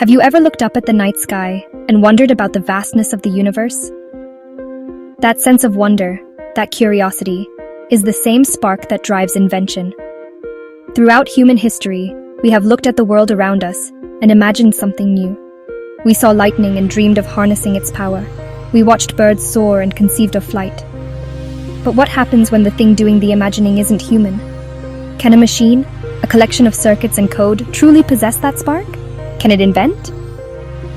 Have you ever looked up at the night sky and wondered about the vastness of the universe? That sense of wonder, that curiosity, is the same spark that drives invention. Throughout human history, we have looked at the world around us and imagined something new. We saw lightning and dreamed of harnessing its power. We watched birds soar and conceived of flight. But what happens when the thing doing the imagining isn't human? Can a machine, a collection of circuits and code, truly possess that spark? Can it invent?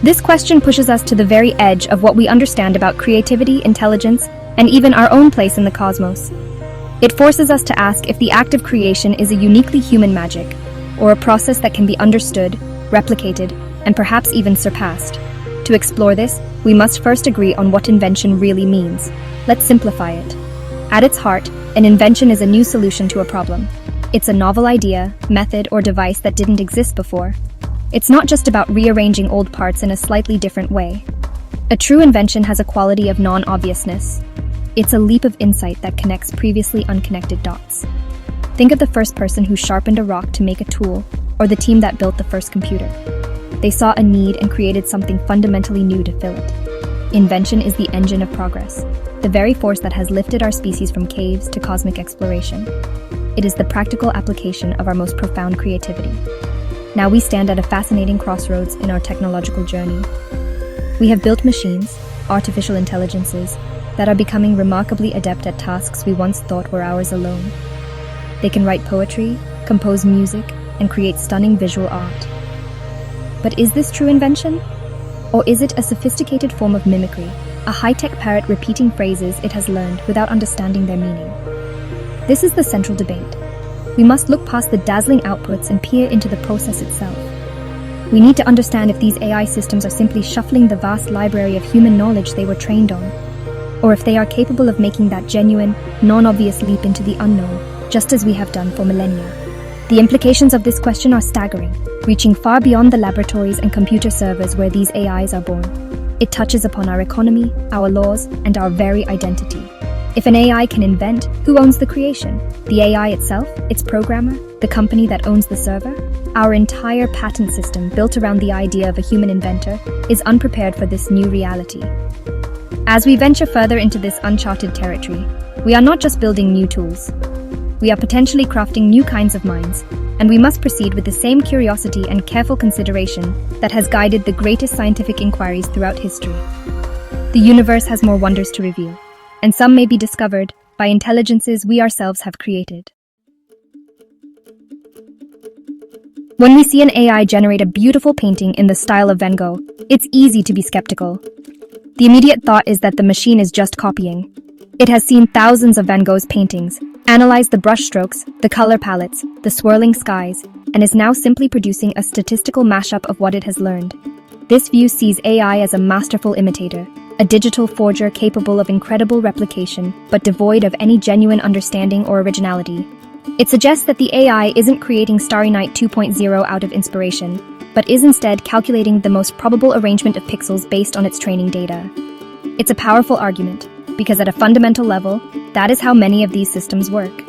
This question pushes us to the very edge of what we understand about creativity, intelligence, and even our own place in the cosmos. It forces us to ask if the act of creation is a uniquely human magic, or a process that can be understood, replicated, and perhaps even surpassed. To explore this, we must first agree on what invention really means. Let's simplify it. At its heart, an invention is a new solution to a problem. It's a novel idea, method, or device that didn't exist before. It's not just about rearranging old parts in a slightly different way. A true invention has a quality of non-obviousness. It's a leap of insight that connects previously unconnected dots. Think of the first person who sharpened a rock to make a tool, or the team that built the first computer. They saw a need and created something fundamentally new to fill it. Invention is the engine of progress, the very force that has lifted our species from caves to cosmic exploration. It is the practical application of our most profound creativity. Now we stand at a fascinating crossroads in our technological journey. We have built machines, artificial intelligences, that are becoming remarkably adept at tasks we once thought were ours alone. They can write poetry, compose music, and create stunning visual art. But is this true invention? Or is it a sophisticated form of mimicry, a high-tech parrot repeating phrases it has learned without understanding their meaning? This is the central debate. We must look past the dazzling outputs and peer into the process itself. We need to understand if these AI systems are simply shuffling the vast library of human knowledge they were trained on, or if they are capable of making that genuine, non-obvious leap into the unknown, just as we have done for millennia. The implications of this question are staggering, reaching far beyond the laboratories and computer servers where these AIs are born. It touches upon our economy, our laws, and our very identity. If an AI can invent, who owns the creation? The AI itself, its programmer, the company that owns the server? Our entire patent system, built around the idea of a human inventor, is unprepared for this new reality. As we venture further into this uncharted territory, we are not just building new tools. We are potentially crafting new kinds of minds, and we must proceed with the same curiosity and careful consideration that has guided the greatest scientific inquiries throughout history. The universe has more wonders to reveal, and some may be discovered by intelligences we ourselves have created. When we see an AI generate a beautiful painting in the style of Van Gogh, it's easy to be skeptical. The immediate thought is that the machine is just copying. It has seen thousands of Van Gogh's paintings, analyzed the brushstrokes, the color palettes, the swirling skies, and is now simply producing a statistical mashup of what it has learned. This view sees AI as a masterful imitator, a digital forger capable of incredible replication, but devoid of any genuine understanding or originality. It suggests that the AI isn't creating Starry Night 2.0 out of inspiration, but is instead calculating the most probable arrangement of pixels based on its training data. It's a powerful argument, because at a fundamental level, that is how many of these systems work.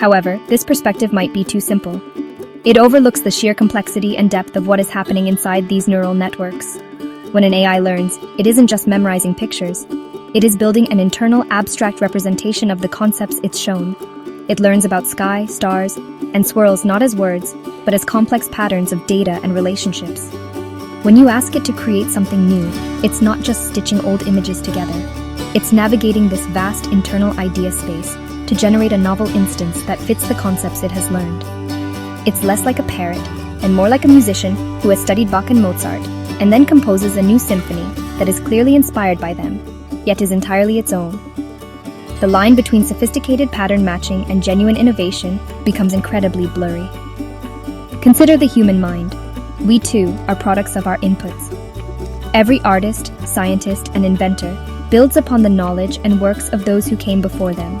However, this perspective might be too simple. It overlooks the sheer complexity and depth of what is happening inside these neural networks. When an AI learns, it isn't just memorizing pictures. It is building an internal, abstract representation of the concepts it's shown. It learns about sky, stars, and swirls not as words, but as complex patterns of data and relationships. When you ask it to create something new, it's not just stitching old images together. It's navigating this vast internal idea space to generate a novel instance that fits the concepts it has learned. It's less like a parrot and more like a musician who has studied Bach and Mozart and then composes a new symphony that is clearly inspired by them, yet is entirely its own. The line between sophisticated pattern matching and genuine innovation becomes incredibly blurry. Consider the human mind. We too are products of our inputs. Every artist, scientist, and inventor builds upon the knowledge and works of those who came before them.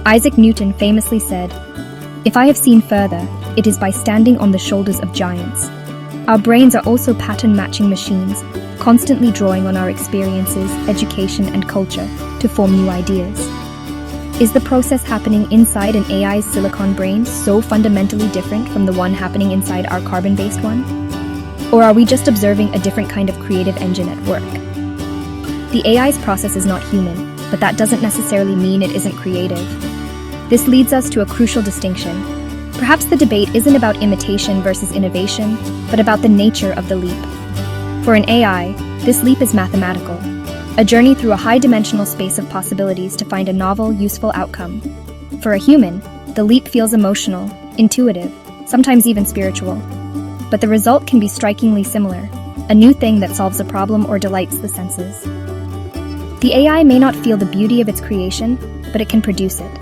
Isaac Newton famously said, "If I have seen further, it is by standing on the shoulders of giants." Our brains are also pattern-matching machines, constantly drawing on our experiences, education, and culture to form new ideas. Is the process happening inside an AI's silicon brain so fundamentally different from the one happening inside our carbon-based one? Or are we just observing a different kind of creative engine at work? The AI's process is not human, but that doesn't necessarily mean it isn't creative. This leads us to a crucial distinction. Perhaps the debate isn't about imitation versus innovation, but about the nature of the leap. For an AI, this leap is mathematical, a journey through a high-dimensional space of possibilities to find a novel, useful outcome. For a human, the leap feels emotional, intuitive, sometimes even spiritual. But the result can be strikingly similar, a new thing that solves a problem or delights the senses. The AI may not feel the beauty of its creation, but it can produce it.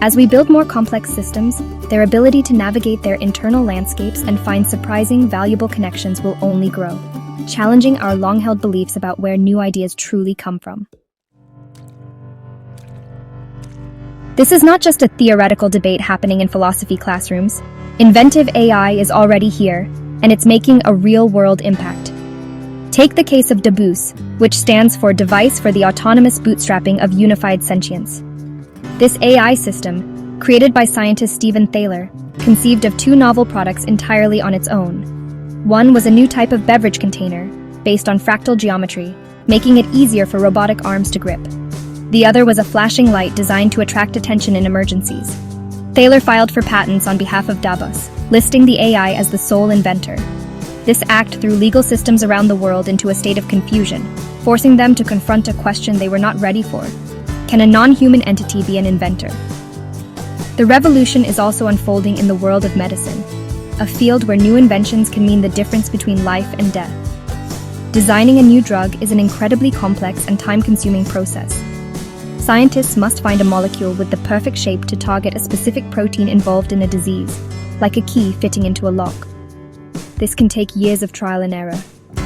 As we build more complex systems, their ability to navigate their internal landscapes and find surprising, valuable connections will only grow, challenging our long-held beliefs about where new ideas truly come from. This is not just a theoretical debate happening in philosophy classrooms. Inventive AI is already here, and it's making a real-world impact. Take the case of DABUS, which stands for Device for the Autonomous Bootstrapping of Unified Sentience. This AI system, created by scientist Stephen Thaler, conceived of two novel products entirely on its own. One was a new type of beverage container, based on fractal geometry, making it easier for robotic arms to grip. The other was a flashing light designed to attract attention in emergencies. Thaler filed for patents on behalf of DABUS, listing the AI as the sole inventor. This act threw legal systems around the world into a state of confusion, forcing them to confront a question they were not ready for. Can a non-human entity be an inventor? The revolution is also unfolding in the world of medicine, a field where new inventions can mean the difference between life and death. Designing a new drug is an incredibly complex and time-consuming process. Scientists must find a molecule with the perfect shape to target a specific protein involved in a disease, like a key fitting into a lock. This can take years of trial and error.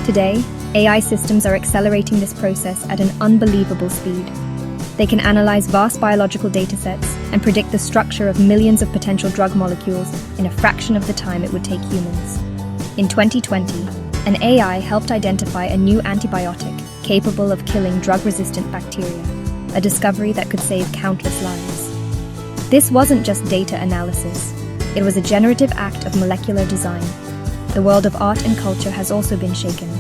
Today, AI systems are accelerating this process at an unbelievable speed. They can analyze vast biological datasets and predict the structure of millions of potential drug molecules in a fraction of the time it would take humans. In 2020, an AI helped identify a new antibiotic capable of killing drug-resistant bacteria, a discovery that could save countless lives. This wasn't just data analysis. It was a generative act of molecular design. The world of art and culture has also been shaken.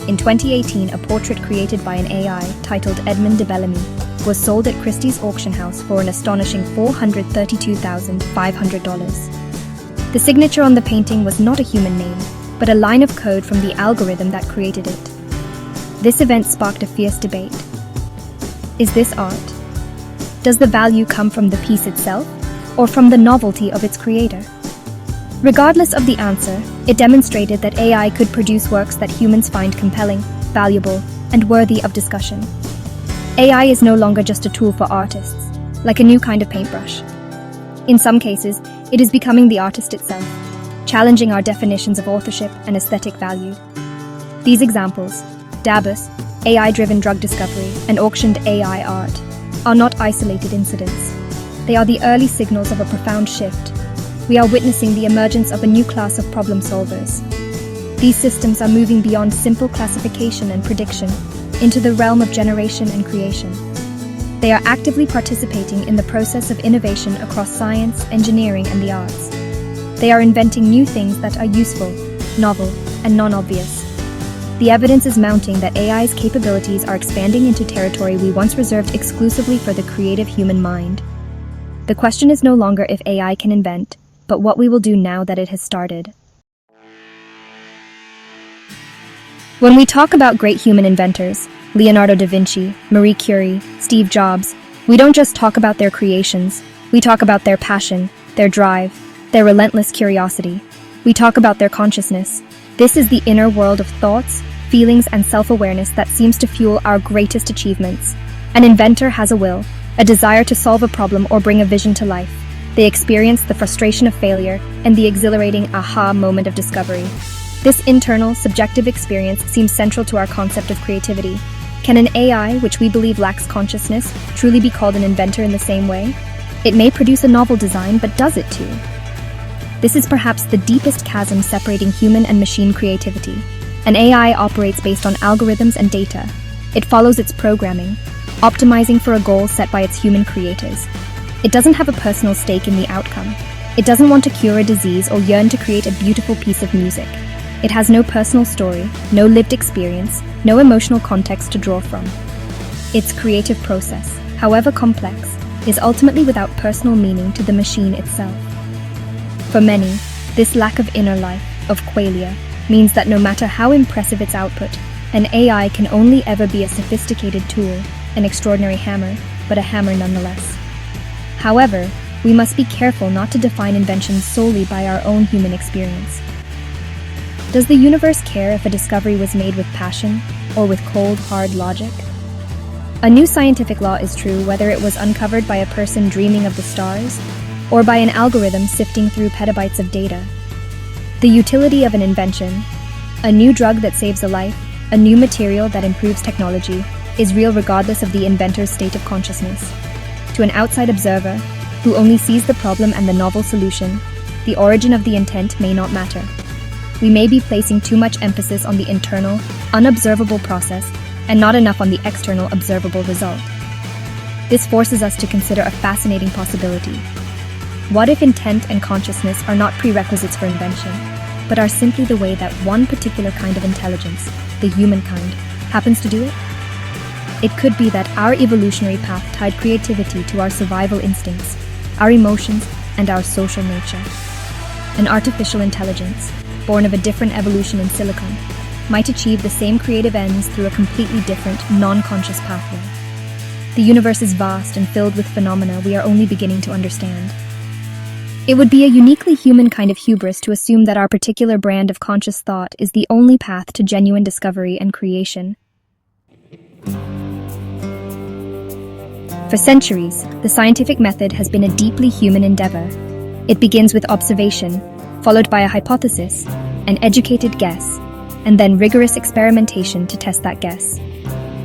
In 2018, a portrait created by an AI titled Edmond de Bellamy was sold at Christie's auction house for an astonishing $432,500. The signature on the painting was not a human name, but a line of code from the algorithm that created it. This event sparked a fierce debate. Is this art? Does the value come from the piece itself, or from the novelty of its creator? Regardless of the answer, it demonstrated that AI could produce works that humans find compelling, valuable, and worthy of discussion. AI is no longer just a tool for artists, like a new kind of paintbrush. In some cases, it is becoming the artist itself, challenging our definitions of authorship and aesthetic value. These examples, DABUS, AI-driven drug discovery, and auctioned AI art, are not isolated incidents. They are the early signals of a profound shift. We are witnessing the emergence of a new class of problem solvers. These systems are moving beyond simple classification and prediction into the realm of generation and creation. They are actively participating in the process of innovation across science, engineering, and the arts. They are inventing new things that are useful, novel, and non-obvious. The evidence is mounting that AI's capabilities are expanding into territory we once reserved exclusively for the creative human mind. The question is no longer if AI can invent, but what we will do now that it has started. When we talk about great human inventors, Leonardo da Vinci, Marie Curie, Steve Jobs, we don't just talk about their creations, we talk about their passion, their drive, their relentless curiosity. We talk about their consciousness. This is the inner world of thoughts, feelings, and self-awareness that seems to fuel our greatest achievements. An inventor has a will, a desire to solve a problem or bring a vision to life. They experience the frustration of failure and the exhilarating aha moment of discovery. This internal, subjective experience seems central to our concept of creativity. Can an AI, which we believe lacks consciousness, truly be called an inventor in the same way? It may produce a novel design, but does it too? This is perhaps the deepest chasm separating human and machine creativity. An AI operates based on algorithms and data. It follows its programming, optimizing for a goal set by its human creators. It doesn't have a personal stake in the outcome. It doesn't want to cure a disease or yearn to create a beautiful piece of music. It has no personal story, no lived experience, no emotional context to draw from. Its creative process, however complex, is ultimately without personal meaning to the machine itself. For many, this lack of inner life, of qualia, means that no matter how impressive its output, an AI can only ever be a sophisticated tool, an extraordinary hammer, but a hammer nonetheless. However, we must be careful not to define inventions solely by our own human experience. Does the universe care if a discovery was made with passion or with cold, hard logic? A new scientific law is true whether it was uncovered by a person dreaming of the stars or by an algorithm sifting through petabytes of data. The utility of an invention, a new drug that saves a life, a new material that improves technology, is real regardless of the inventor's state of consciousness. To an outside observer, who only sees the problem and the novel solution, the origin of the intent may not matter. We may be placing too much emphasis on the internal, unobservable process and not enough on the external, observable result. This forces us to consider a fascinating possibility. What if intent and consciousness are not prerequisites for invention, but are simply the way that one particular kind of intelligence, the human kind, happens to do it? It could be that our evolutionary path tied creativity to our survival instincts, our emotions, and our social nature. An artificial intelligence, born of a different evolution in silicon, might achieve the same creative ends through a completely different, non-conscious pathway. The universe is vast and filled with phenomena we are only beginning to understand. It would be a uniquely human kind of hubris to assume that our particular brand of conscious thought is the only path to genuine discovery and creation. For centuries, the scientific method has been a deeply human endeavor. It begins with observation, followed by a hypothesis, an educated guess, and then rigorous experimentation to test that guess.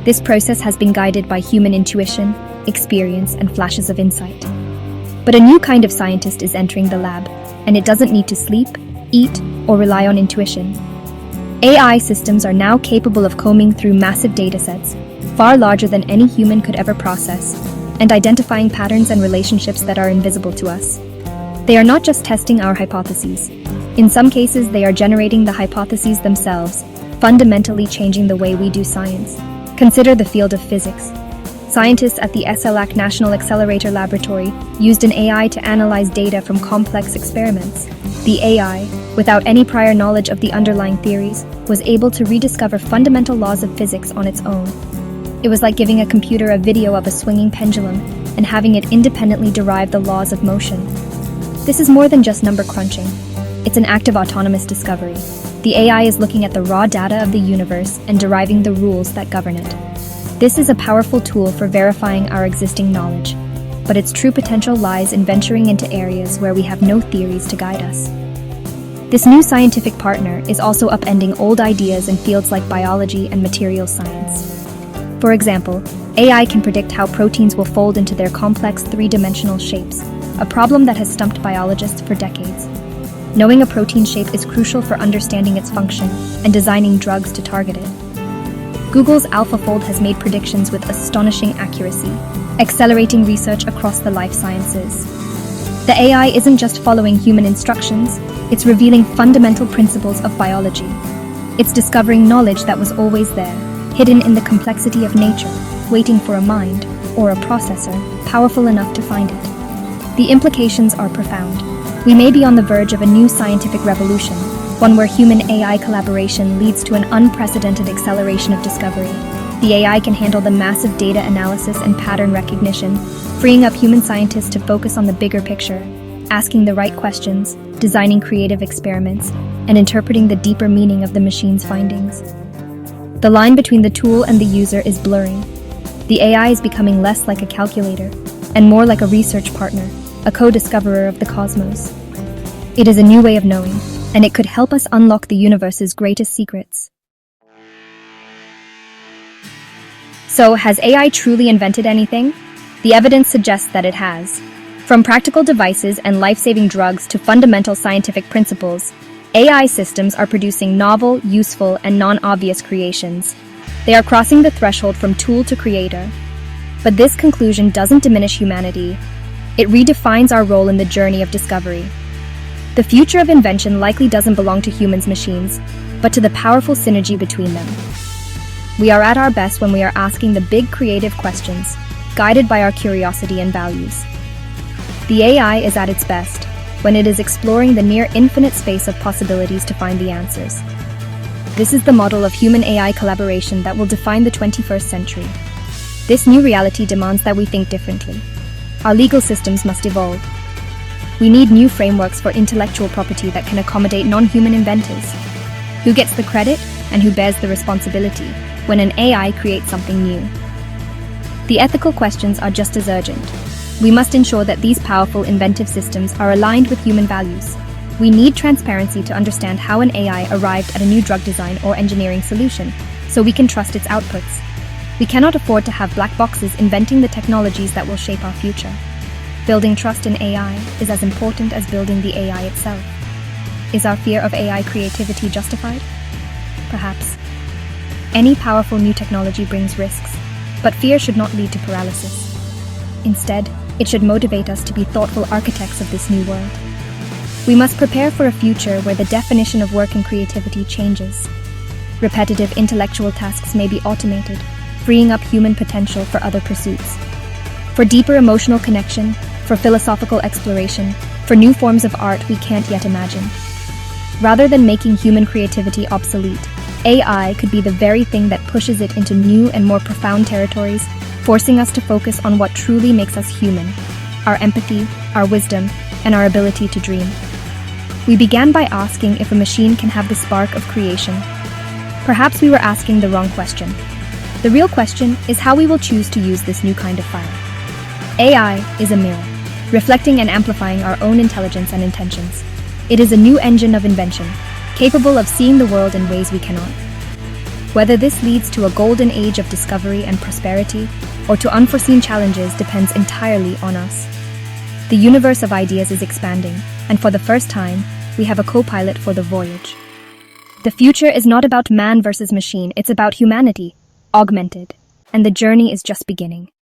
This process has been guided by human intuition, experience, and flashes of insight. But a new kind of scientist is entering the lab, and it doesn't need to sleep, eat, or rely on intuition. AI systems are now capable of combing through massive datasets, far larger than any human could ever process, and identifying patterns and relationships that are invisible to us. They are not just testing our hypotheses. In some cases, they are generating the hypotheses themselves, fundamentally changing the way we do science. Consider the field of physics. Scientists at the SLAC National Accelerator Laboratory used an AI to analyze data from complex experiments. The AI, without any prior knowledge of the underlying theories, was able to rediscover fundamental laws of physics on its own. It was like giving a computer a video of a swinging pendulum and having it independently derive the laws of motion. This is more than just number crunching. It's an act of autonomous discovery. The AI is looking at the raw data of the universe and deriving the rules that govern it. This is a powerful tool for verifying our existing knowledge, but its true potential lies in venturing into areas where we have no theories to guide us. This new scientific partner is also upending old ideas in fields like biology and materials science. For example, AI can predict how proteins will fold into their complex three-dimensional shapes, a problem that has stumped biologists for decades. Knowing a protein shape is crucial for understanding its function and designing drugs to target it. Google's AlphaFold has made predictions with astonishing accuracy, accelerating research across the life sciences. The AI isn't just following human instructions, it's revealing fundamental principles of biology. It's discovering knowledge that was always there, hidden in the complexity of nature, waiting for a mind, or a processor, powerful enough to find it. The implications are profound. We may be on the verge of a new scientific revolution, one where human-AI collaboration leads to an unprecedented acceleration of discovery. The AI can handle the massive data analysis and pattern recognition, freeing up human scientists to focus on the bigger picture, asking the right questions, designing creative experiments, and interpreting the deeper meaning of the machine's findings. The line between the tool and the user is blurring. The AI is becoming less like a calculator and more like a research partner, a co-discoverer of the cosmos. It is a new way of knowing, and it could help us unlock the universe's greatest secrets. So, has AI truly invented anything? The evidence suggests that it has. From practical devices and life-saving drugs to fundamental scientific principles, AI systems are producing novel, useful, and non-obvious creations. They are crossing the threshold from tool to creator. But this conclusion doesn't diminish humanity. It redefines our role in the journey of discovery. The future of invention likely doesn't belong to humans, machines, but to the powerful synergy between them. We are at our best when we are asking the big creative questions, guided by our curiosity and values. The AI is at its best when it is exploring the near infinite space of possibilities to find the answers. This is the model of human-AI collaboration that will define the 21st century. This new reality demands that we think differently. Our legal systems must evolve. We need new frameworks for intellectual property that can accommodate non-human inventors. Who gets the credit and who bears the responsibility when an AI creates something new? The ethical questions are just as urgent. We must ensure that these powerful inventive systems are aligned with human values. We need transparency to understand how an AI arrived at a new drug design or engineering solution, so we can trust its outputs. We cannot afford to have black boxes inventing the technologies that will shape our future. Building trust in AI is as important as building the AI itself. Is our fear of AI creativity justified? Perhaps. Any powerful new technology brings risks, but fear should not lead to paralysis. Instead, it should motivate us to be thoughtful architects of this new world. We must prepare for a future where the definition of work and creativity changes. Repetitive intellectual tasks may be automated, freeing up human potential for other pursuits. For deeper emotional connection, for philosophical exploration, for new forms of art we can't yet imagine. Rather than making human creativity obsolete, AI could be the very thing that pushes it into new and more profound territories, forcing us to focus on what truly makes us human: our empathy, our wisdom, and our ability to dream. We began by asking if a machine can have the spark of creation. Perhaps we were asking the wrong question. The real question is how we will choose to use this new kind of fire. AI is a mirror, reflecting and amplifying our own intelligence and intentions. It is a new engine of invention, capable of seeing the world in ways we cannot. Whether this leads to a golden age of discovery and prosperity, or to unforeseen challenges depends entirely on us. The universe of ideas is expanding, and for the first time, we have a co-pilot for the voyage. The future is not about man versus machine, it's about humanity, augmented, and the journey is just beginning.